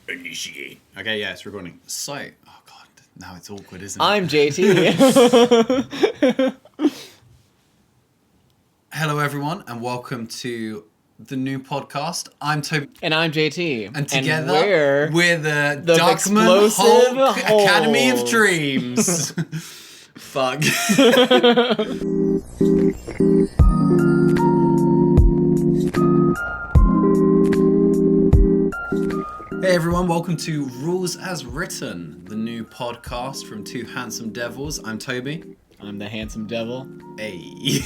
Initiate. Okay, yeah, it's recording. So, oh god, now it's awkward, isn't it? I'm JT. Hello, everyone, and welcome to the new podcast. I'm Toby. And I'm JT. And together, we're the Duckman Hulk Academy of Dreams. Fuck. Hey everyone, welcome to Rules as Written, the new podcast from two handsome devils. I'm Toby. I'm the handsome devil. Hey.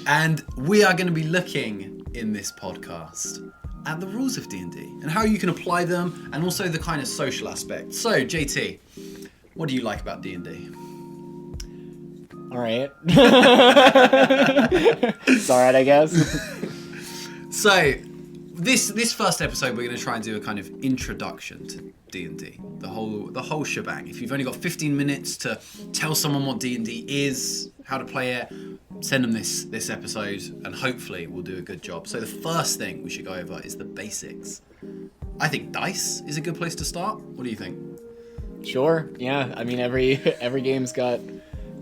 And we are going to be looking in this podcast at the rules of D&D and how you can apply them and also the kind of social aspect. So, JT, what do you like about D&D? All right. It's all right, I guess. So, this first episode, we're going to try and do a kind of introduction to D&D, the whole shebang. If you've only got 15 minutes to tell someone what D&D is, how to play it, send them this episode, and hopefully we'll do a good job. So the first thing we should go over is the basics. I think dice is a good place to start. What do you think? Sure. Yeah. I mean, every game's got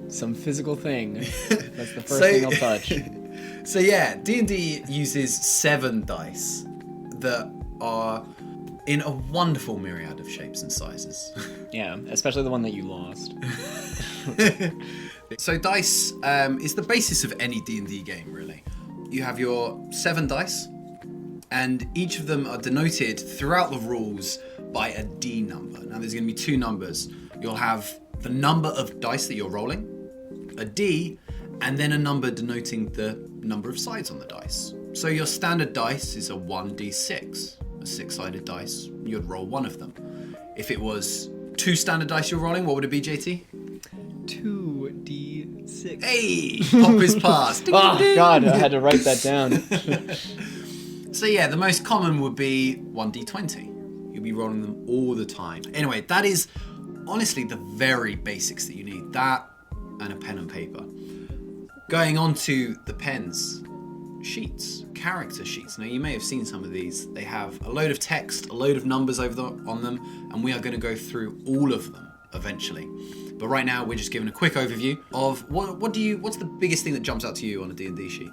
some physical thing. That's the first thing I'll touch. So yeah, D&D uses 7 dice that are in a wonderful myriad of shapes and sizes. Yeah, especially the one that you lost. So dice is the basis of any D&D game, really. You have your 7 dice, and each of them are denoted throughout the rules by a D number. Now there's going to be 2 numbers. You'll have the number of dice that you're rolling, a D, and then a number denoting the number of sides on the dice. So your standard dice is a 1d6, a 6-sided dice. You'd roll one of them. If it was 2 standard dice you're rolling, what would it be, JT? 2d6. Hey, pop is passed. Oh God, I had to write that down. So yeah, the most common would be 1d20. You'll be rolling them all the time. Anyway, that is honestly the very basics that you need. That and a pen and paper. Going on to the pens, sheets, character sheets. Now you may have seen some of these. They have a load of text, a load of numbers on them, and we are going to go through all of them eventually. But right now we're just giving a quick overview of what's the biggest thing that jumps out to you on a D&D sheet?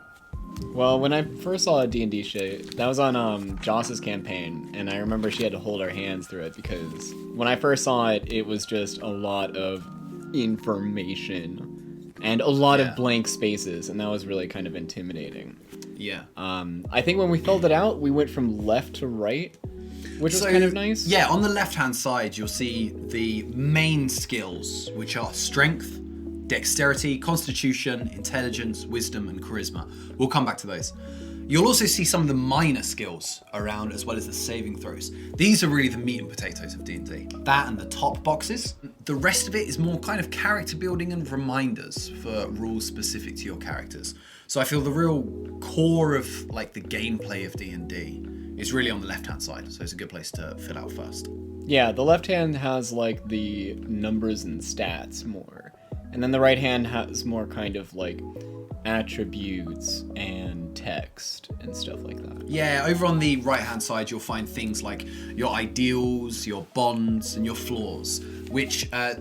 Well, when I first saw a D&D sheet, that was on Joss's campaign, and I remember she had to hold her hands through it because when I first saw it, it was just a lot of information and a lot of blank spaces, and that was really kind of intimidating. Yeah. I think when we filled it out, we went from left to right, which was kind of nice. Yeah, on the left-hand side, you'll see the main skills, which are strength, dexterity, constitution, intelligence, wisdom, and charisma. We'll come back to those. You'll also see some of the minor skills around, as well as the saving throws. These are really the meat and potatoes of D&D. That and the top boxes. The rest of it is more kind of character building and reminders for rules specific to your characters. So I feel the real core of like the gameplay of D&D is really on the left-hand side. So it's a good place to fill out first. Yeah, the left hand has like the numbers and stats more. And then the right hand has more kind of like attributes and text and stuff like that. Yeah, over on the right-hand side, you'll find things like your ideals, your bonds, and your flaws, which I've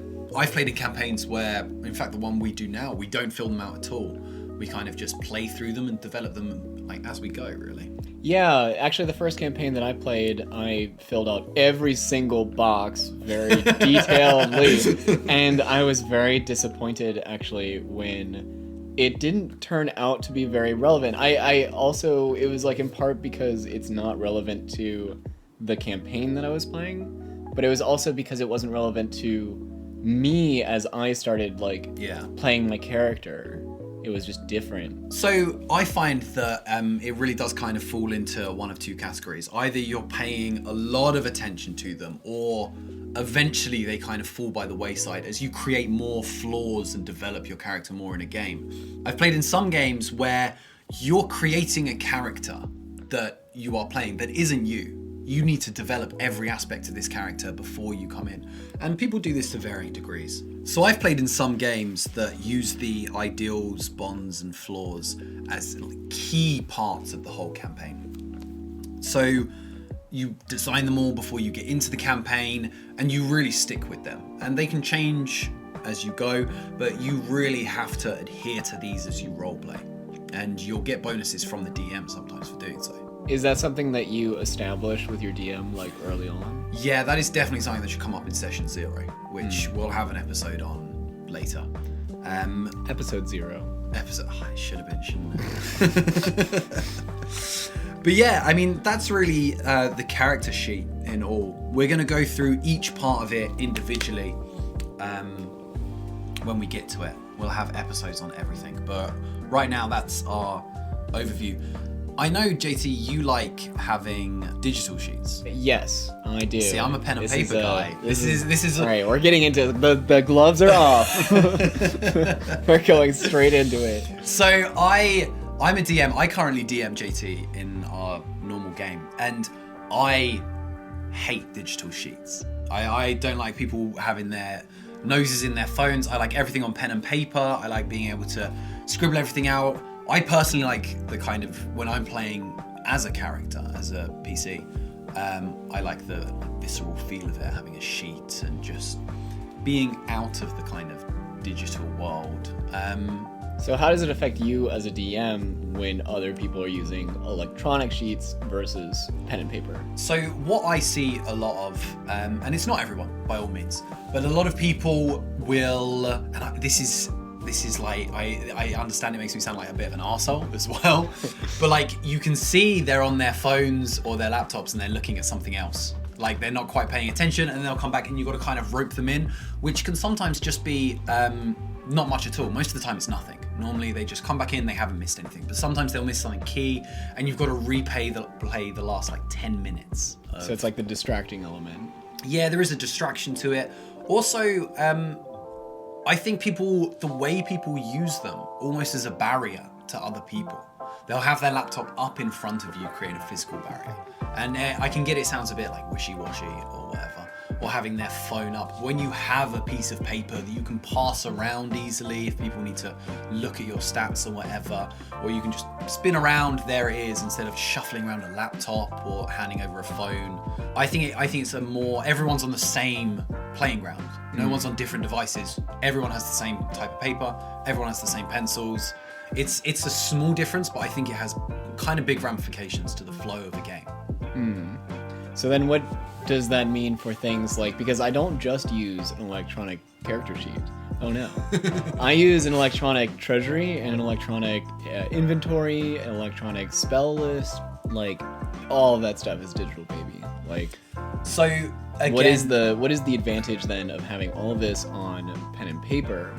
played in campaigns where, in fact, the one we do now, we don't fill them out at all. We kind of just play through them and develop them like as we go, really. Yeah, actually the first campaign that I played, I filled out every single box very detailedly, and I was very disappointed actually when it didn't turn out to be very relevant. I also, it was like in part because it's not relevant to the campaign that I was playing, but it was also because it wasn't relevant to me as I started playing my character. It was just different. So I find that it really does kind of fall into one of 2 categories. Either you're paying a lot of attention to them, or eventually they kind of fall by the wayside as you create more flaws and develop your character more in a game. I've played in some games where you're creating a character that you are playing that isn't you. You need to develop every aspect of this character before you come in. And people do this to varying degrees. So I've played in some games that use the ideals, bonds, and flaws as key parts of the whole campaign. So you design them all before you get into the campaign, and you really stick with them. And they can change as you go, but you really have to adhere to these as you roleplay. And you'll get bonuses from the DM sometimes for doing so. Is that something that you established with your DM like early on? Yeah, that is definitely something that should come up in session 0, which we'll have an episode on later. Episode 0. It should have been, shouldn't it? But yeah, I mean, that's really the character sheet in all. We're going to go through each part of it individually when we get to it. We'll have episodes on everything, but right now that's our overview. I know, JT, you like having digital sheets. Yes, I do. See, I'm a pen and paper guy. This is all right, we're getting into the gloves are off. We're going straight into it. So I'm a DM. I currently DM JT in our normal game, and I hate digital sheets. I don't like people having their noses in their phones. I like everything on pen and paper. I like being able to scribble everything out. I personally like the kind of, when I'm playing as a character, as a PC, I like the visceral feel of it, having a sheet and just being out of the kind of digital world. So how does it affect you as a DM when other people are using electronic sheets versus pen and paper? So what I see a lot of, and it's not everyone by all means, but a lot of people will, and this is like, I understand it makes me sound like a bit of an arsehole as well, but like you can see they're on their phones or their laptops and they're looking at something else. Like they're not quite paying attention, and they'll come back and you've got to kind of rope them in, which can sometimes just be not much at all. Most of the time it's nothing. Normally they just come back in, they haven't missed anything, but sometimes they'll miss something key and you've got to play the last like 10 minutes. So it's like the distracting element. Yeah, there is a distraction to it. Also, I think the way people use them almost as a barrier to other people. They'll have their laptop up in front of you, create a physical barrier. And I can get it sounds a bit like wishy-washy or whatever, or having their phone up. When you have a piece of paper that you can pass around easily if people need to look at your stats or whatever, or you can just spin around, there it is, instead of shuffling around a laptop or handing over a phone. I think it's a more, everyone's on the same playing ground. No one's on different devices. Everyone has the same type of paper. Everyone has the same pencils. It's a small difference, but I think it has kind of big ramifications to the flow of a game. So then what does that mean for things like, because I don't just use an electronic character sheet. Oh no. I use an electronic treasury and an electronic inventory, an electronic spell list, like all of that stuff is digital, baby. Like, so again, what is the advantage then of having all of this on pen and paper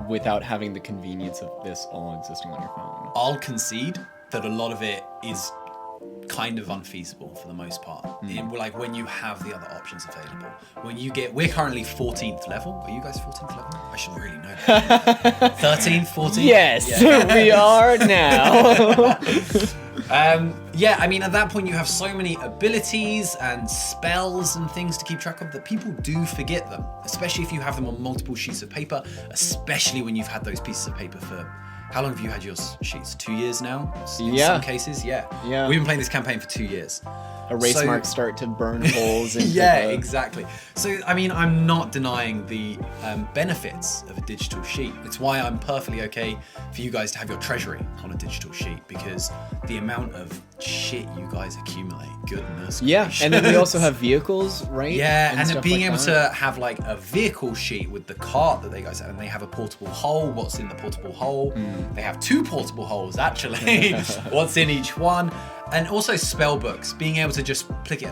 without having the convenience of this all existing on your phone? I'll concede that a lot of it is kind of unfeasible for the most part. Like when you have the other options available. We're currently 14th level. Are you guys 14th level? I should really know that. 13th, 14th? Yes, yeah. We are now. Yeah, I mean, at that point you have so many abilities and spells and things to keep track of that people do forget them, especially if you have them on multiple sheets of paper, especially when you've had those pieces of paper for, how long have you had your sheets? 2 years now? In some cases, yeah. We've been playing this campaign for 2 years. Erase marks start to burn holes into exactly. So, I mean, I'm not denying the benefits of a digital sheet. It's why I'm perfectly okay for you guys to have your treasury on a digital sheet, because the amount of shit you guys accumulate, goodness gracious. And then we also have vehicles, right? Yeah, and then being able to have like a vehicle sheet with the cart that they guys have, and they have a portable hole, what's in the portable hole. They have 2 portable holes, actually. What's in each one. And also spell books, being able to just flick it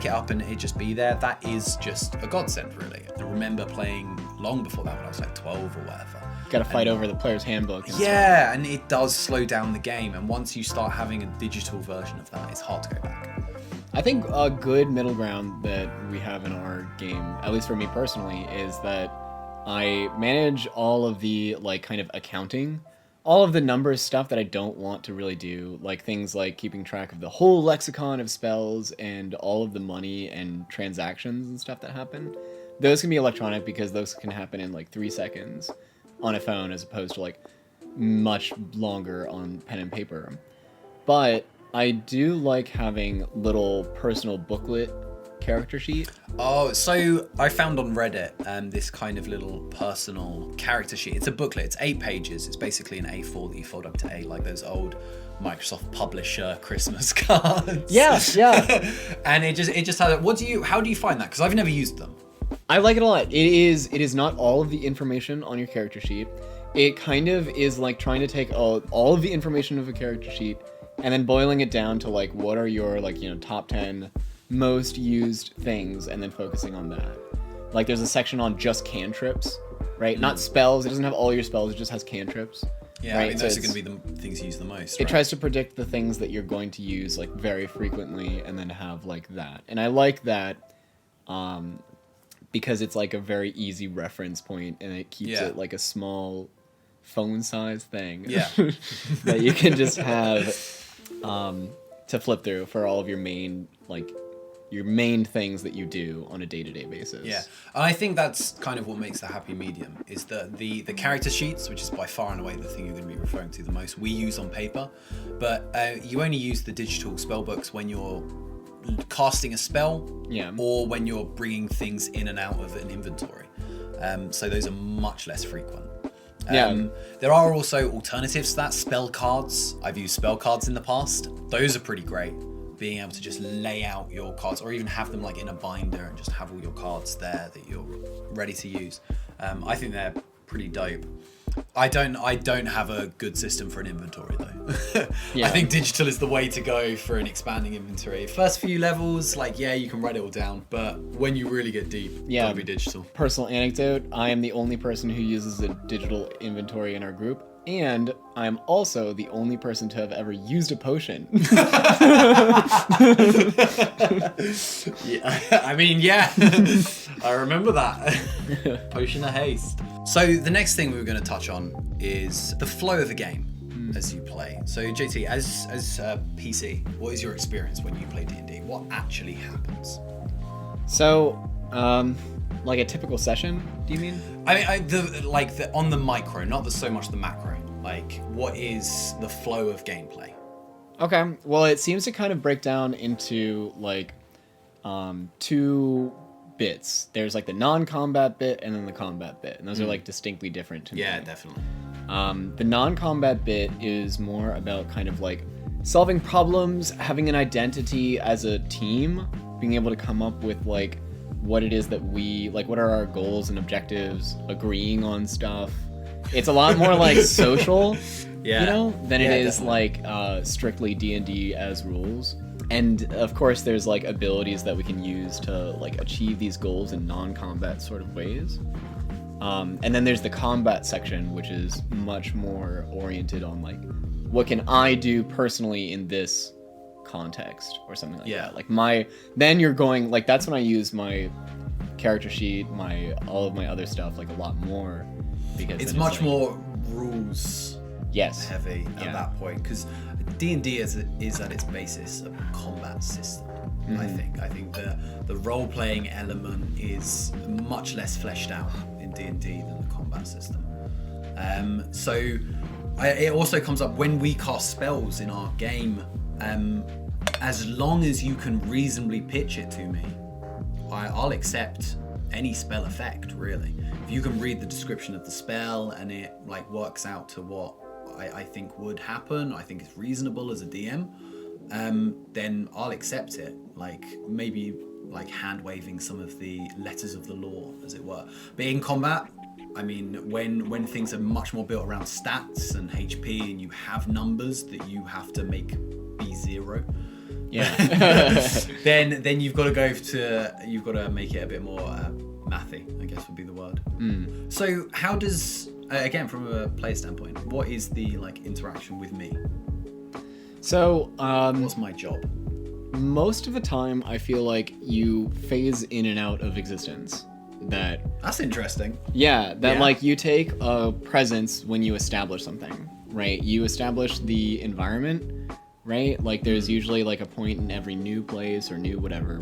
up and it just be there. That is just a godsend, really. I remember playing long before that, when I was like 12 or whatever. Got to fight over the player's handbook. Yeah, and it does slow down the game. And once you start having a digital version of that, it's hard to go back. I think a good middle ground that we have in our game, at least for me personally, is that I manage all of the like kind of accounting, all of the numbers stuff that I don't want to really do, like things like keeping track of the whole lexicon of spells and all of the money and transactions and stuff that happen. Those can be electronic because those can happen in like 3 seconds on a phone as opposed to like much longer on pen and paper. But I do like having little personal booklet character sheet. Oh, so I found on Reddit this kind of little personal character sheet. It's a booklet. It's 8 pages. It's basically an A4 that you fold up to 8, like those old Microsoft Publisher Christmas cards. Yeah. And it just has. How do you find that? Because I've never used them. I like it a lot. It is not all of the information on your character sheet. It kind of is like trying to take all of the information of a character sheet and then boiling it down to like what are your top 10 most used things, and then focusing on that. Like there's a section on just cantrips, right? Not spells. It doesn't have all your spells. It just has cantrips. Yeah, right? I mean, those are going to be the things you use the most. It tries to predict the things that you're going to use like very frequently, and then have like that. And I like that because it's like a very easy reference point, and it keeps it like a small phone-sized thing. Yeah. that you can just have to flip through for all of your main things that you do on a day-to-day basis. Yeah, and I think that's kind of what makes the happy medium, is that the character sheets, which is by far and away the thing you're going to be referring to the most, we use on paper, but you only use the digital spell books when you're casting a spell, or when you're bringing things in and out of an inventory. So those are much less frequent. There are also alternatives to that. Spell cards. I've used spell cards in the past. Those are pretty great. Being able to just lay out your cards, or even have them like in a binder and just have all your cards there that you're ready to use. I think they're pretty dope. I don't have a good system for an inventory though. I think digital is the way to go for an expanding inventory. First few levels, you can write it all down, but when you really get deep, gotta be digital. Personal anecdote, I am the only person who uses a digital inventory in our group, and I'm also the only person to have ever used a potion. I remember that. Potion of haste. So the next thing we were going to touch on is the flow of the game as you play. So JT, as a PC, what is your experience when you play D&D? What actually happens? So, like a typical session, do you mean? I mean, on the micro, not so much the macro. Like, what is the flow of gameplay? Okay, well, it seems to kind of break down into two bits. There's like the non-combat bit and then the combat bit, and those are like distinctly different to me. Yeah, definitely. The non-combat bit is more about kind of like solving problems, having an identity as a team, being able to come up with like what it is that we like, what are our goals and objectives, agreeing on stuff. It's a lot more like social, than it is definitely. Like strictly D&D as rules. And of course there's like abilities that we can use to like achieve these goals in non-combat sort of ways. And then there's the combat section, which is much more oriented on like, what can I do personally in this context or something like that. Like then you're going, like that's when I use my character sheet, all of my other stuff like a lot more, because it's much more rules heavy at that point, because D&D is at its basis a combat system. I think the role-playing element is much less fleshed out in D&D than the combat system. So it also comes up when we cast spells in our game. As long as you can reasonably pitch it to me, I'll accept any spell effect, really. If you can read the description of the spell and it like works out to what I think would happen, I think it's reasonable as a DM, then I'll accept it. Like maybe like hand waving some of the letters of the law, as it were. But in combat, I mean, when things are much more built around stats and HP, and you have numbers that you have to make be 0, then you've got to make it a bit more mathy, I guess would be the word. So how does, again, from a player standpoint, what is the like interaction with me? So what's my job? Most of the time I feel like you phase in and out of existence. That's interesting. Like you take a presence when you establish something, right? You establish the environment, right? Like there's usually like a point in every new place or new whatever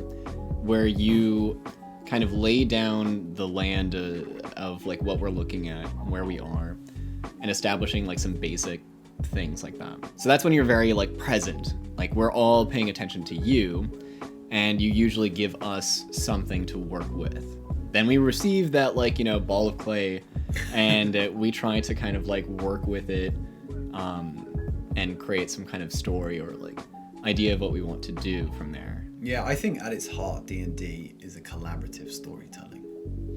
where you kind of lay down the land of like what we're looking at, where we are, and establishing like some basic things like that. So that's when you're very like present. Like we're all paying attention to you, and you usually give us something to work with. Then we receive that like, you know, ball of clay, and we try to kind of like work with it, and create some kind of story or like idea of what we want to do from there. Yeah, I think at its heart, D&D is a collaborative storytelling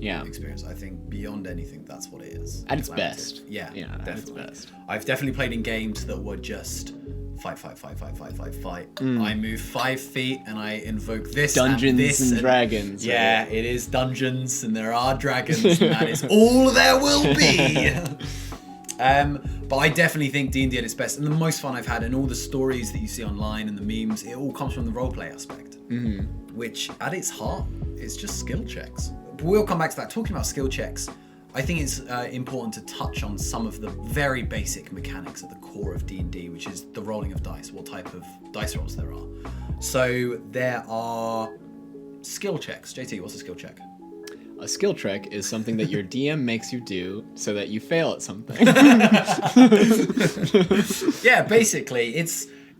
experience. I think beyond anything, that's what it is. At its best. Yeah, definitely. at its best. I've definitely played in games that were just fight. I move 5 feet and I invoke this Dungeons and this and Dragons. Yeah, it is dungeons and there are dragons and that is all there will be. But I definitely think D&D at its best, and the most fun I've had, and all the stories that you see online and the memes, it all comes from the roleplay aspect, which at its heart is just skill checks. But we'll come back to that. Talking about skill checks, I think it's important to touch on some of the very basic mechanics at the core of D&D, which is the rolling of dice, what type of dice rolls there are. So there are skill checks. JT, what's a skill check? A skill check is something that your DM makes you do so that you fail at something. Yeah, basically,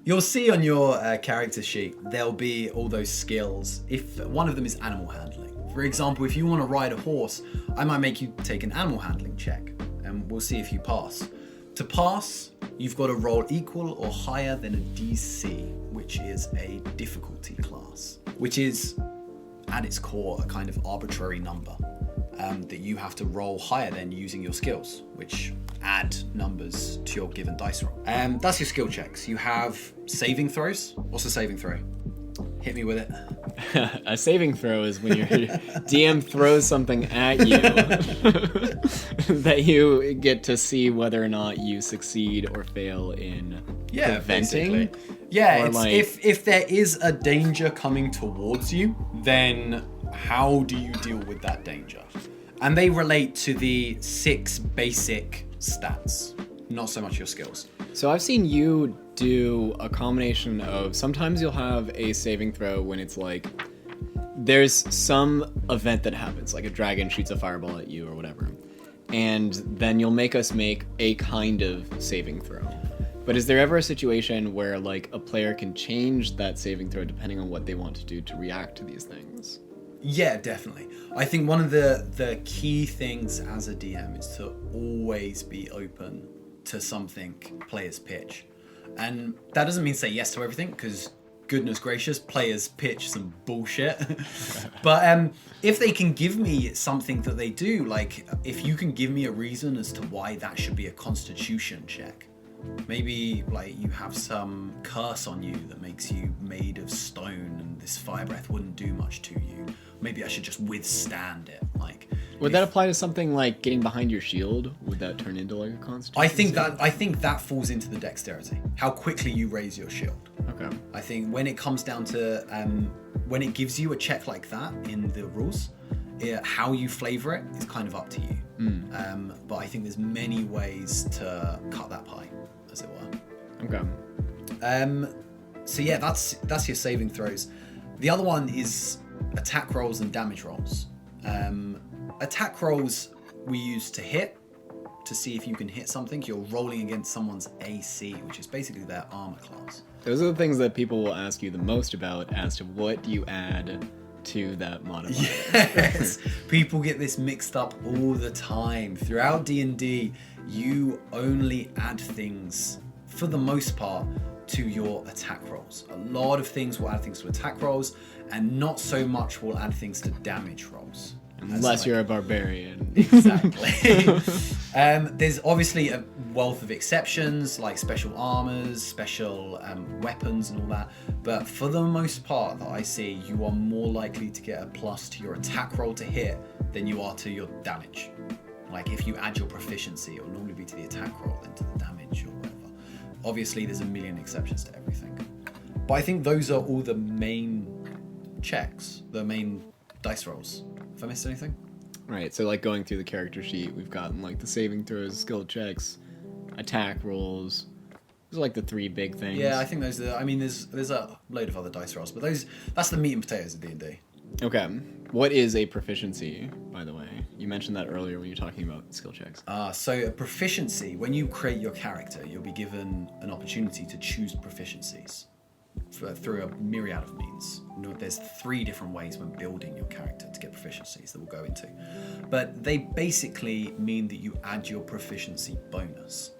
you'll see on your character sheet, there'll be all those skills. If one of them is animal handling. For example, if you want to ride a horse, I might make you take an animal handling check, and we'll see if you pass. To pass, you've got to roll equal or higher than a DC, which is a difficulty class, which is at its core a kind of arbitrary number that you have to roll higher than using your skills, which add numbers to your given dice roll. That's your skill checks. You have saving throws. What's a saving throw? Hit me with it. A saving throw is when your DM throws something at you that you get to see whether or not you succeed or fail in preventing. Basically. Yeah, it's, like, if there is a danger coming towards you, then how do you deal with that danger? And they relate to the 6 basic stats, not so much your skills. So I've seen you do a combination of, sometimes you'll have a saving throw when it's like, there's some event that happens, like a dragon shoots a fireball at you or whatever. And then you'll make us make a kind of saving throw. But is there ever a situation where like a player can change that saving throw depending on what they want to do to react to these things? Yeah, definitely. I think one of the key things as a DM is to always be open to something players pitch. And that doesn't mean say yes to everything, because goodness gracious, players pitch some bullshit. But if they can give me something that they do, like if you can give me a reason as to why that should be a constitution check, maybe like you have some curse on you that makes you made of stone and this fire breath wouldn't do much to you. Maybe I should just withstand it. Like, would that apply to something like getting behind your shield? Would that turn into like a constitution? I think that falls into the dexterity. How quickly you raise your shield. Okay. I think when it comes down to when it gives you a check like that in the rules, how you flavor it is kind of up to you. But I think there's many ways to cut that pie, as it were. Okay. So yeah, that's your saving throws. The other one is attack rolls and damage rolls. Attack rolls we use to hit, to see if you can hit something. You're rolling against someone's AC, which is basically their armor class. Those are the things that people will ask you the most about as to what do you add to that modifier. Yes, people get this mixed up all the time. Throughout D&D, you only add things, for the most part, to your attack rolls. A lot of things will add things to attack rolls, and not so much will add things to damage rolls. Unless you're a barbarian. Exactly. There's obviously a wealth of exceptions, like special armors, special weapons and all that. But for the most part that I see, you are more likely to get a plus to your attack roll to hit than you are to your damage. Like if you add your proficiency, it will normally be to the attack roll than to the damage or whatever. Obviously, there's a million exceptions to everything. But I think those are all the main checks, the main dice rolls. Have I missed anything? Right, so like going through the character sheet, we've gotten like the saving throws, skill checks, attack rolls. Those are like the 3 big things. Yeah, I think those are, I mean, there's a load of other dice rolls, but that's the meat and potatoes of D&D. Okay. What is a proficiency, by the way? You mentioned that earlier when you were talking about skill checks. So a proficiency, when you create your character, you'll be given an opportunity to choose proficiencies through a myriad of means. There's 3 different ways when building your character to get proficiencies that we'll go into. But they basically mean that you add your proficiency bonus,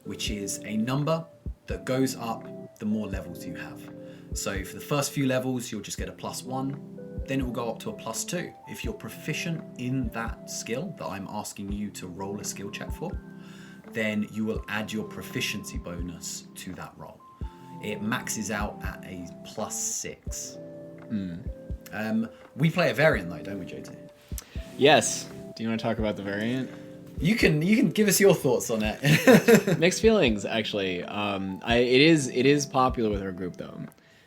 which is a number that goes up the more levels you have. So for the first few levels, you'll just get a +1. Then it will go up to a +2. If you're proficient in that skill that I'm asking you to roll a skill check for, then you will add your proficiency bonus to that roll. It maxes out at a +6. We play a variant though, don't we, JT? Yes. Do you want to talk about the variant? You can give us your thoughts on it. Mixed feelings, actually. It is popular with our group though.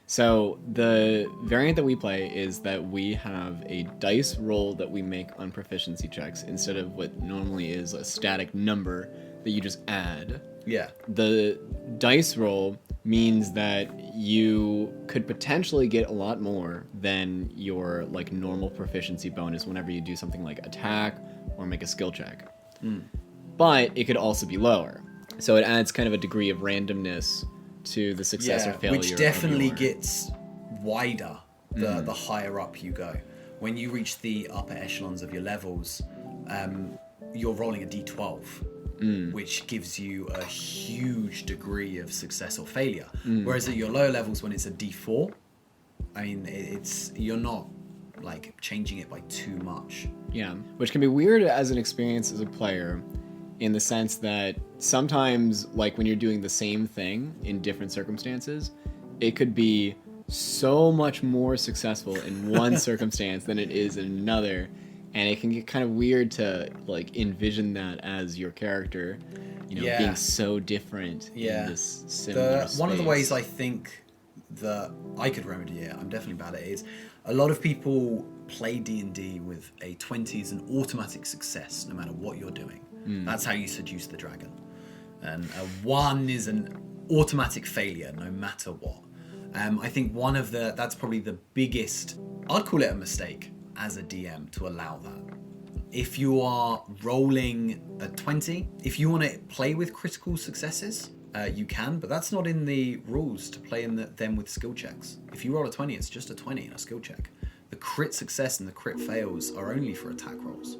So the variant that we play is that we have a dice roll that we make on proficiency checks instead of what normally is a static number that you just add. Yeah. The dice roll means that you could potentially get a lot more than your like normal proficiency bonus whenever you do something like attack or make a skill check. But it could also be lower. So it adds kind of a degree of randomness to the success or failure. Which definitely gets wider the higher up you go. When you reach the upper echelons of your levels, you're rolling a d12, which gives you a huge degree of success or failure. Whereas at your lower levels, when it's a d4, I mean, you're not like changing it by too much. Yeah, which can be weird as an experience as a player, in the sense that sometimes, like when you're doing the same thing in different circumstances, it could be so much more successful in one circumstance than it is in another, and it can get kind of weird to like envision that as your character, being so different in this similar space. One of the ways I think that I could remedy it, I'm definitely bad at it, is a lot of people play D&D with a 20 as an automatic success no matter what you're doing. That's how you seduce the dragon. And a 1 is an automatic failure no matter what. I think that's probably the biggest, I'd call it a mistake as a DM to allow that. If you are rolling a 20, if you want to play with critical successes, you can, but that's not in the rules to play in them with skill checks. If you roll a 20, it's just a 20 in a skill check. The crit success and the crit fails are only for attack rolls.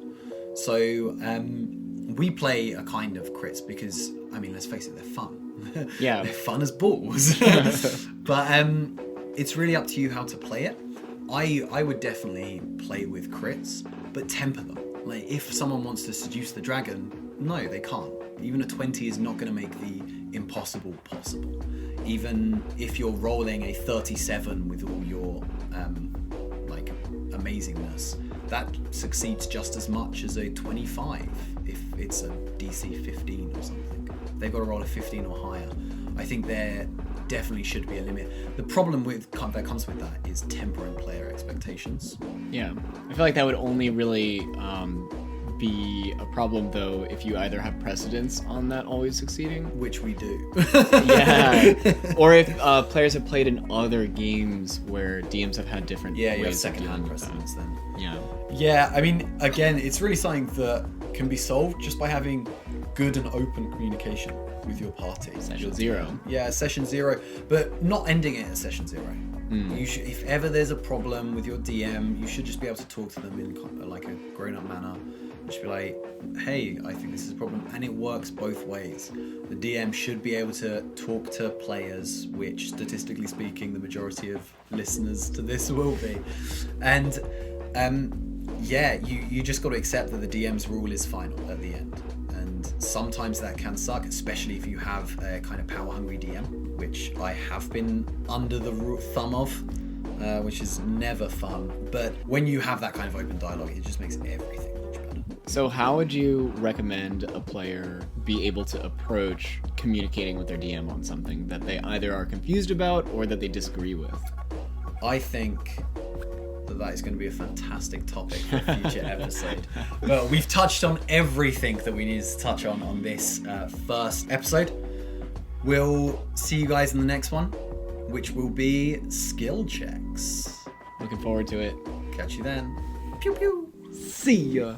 So we play a kind of crits because, I mean, let's face it, they're fun. Yeah. They're fun as balls. But it's really up to you how to play it. I would definitely play with crits, but temper them. Like, if someone wants to seduce the dragon, no, they can't. Even a 20 is not going to make the impossible possible. Even if you're rolling a 37 with all your amazingness, that succeeds just as much as a 25 if it's a DC 15 or something. They've got to roll a 15 or higher. I think there definitely should be a limit. The problem that comes with that is tempering player expectations. Yeah, I feel like that would only really be a problem though if you either have precedence on that always succeeding, which we do. Yeah, or if players have played in other games where DMs have had different ways you have of second-hand dealing with precedence that. then. Yeah, I mean, again, it's really something that can be solved just by having good and open communication with your party. Session 0. Yeah, session 0, but not ending it at session 0. You should, if ever there's a problem with your DM, you should just be able to talk to them in like a grown-up manner. Just be like, hey, I think this is a problem. And it works both ways. The DM should be able to talk to players, which statistically speaking, the majority of listeners to this will be. And you just got to accept that the DM's rule is final at the end. And sometimes that can suck, especially if you have a kind of power-hungry DM, which I have been under the thumb of, which is never fun. But when you have that kind of open dialogue, it just makes everything. So how would you recommend a player be able to approach communicating with their DM on something that they either are confused about or that they disagree with? I think that is going to be a fantastic topic for a future episode. But we've touched on everything that we needed to touch on this first episode. We'll see you guys in the next one, which will be skill checks. Looking forward to it. Catch you then. Pew pew. See ya.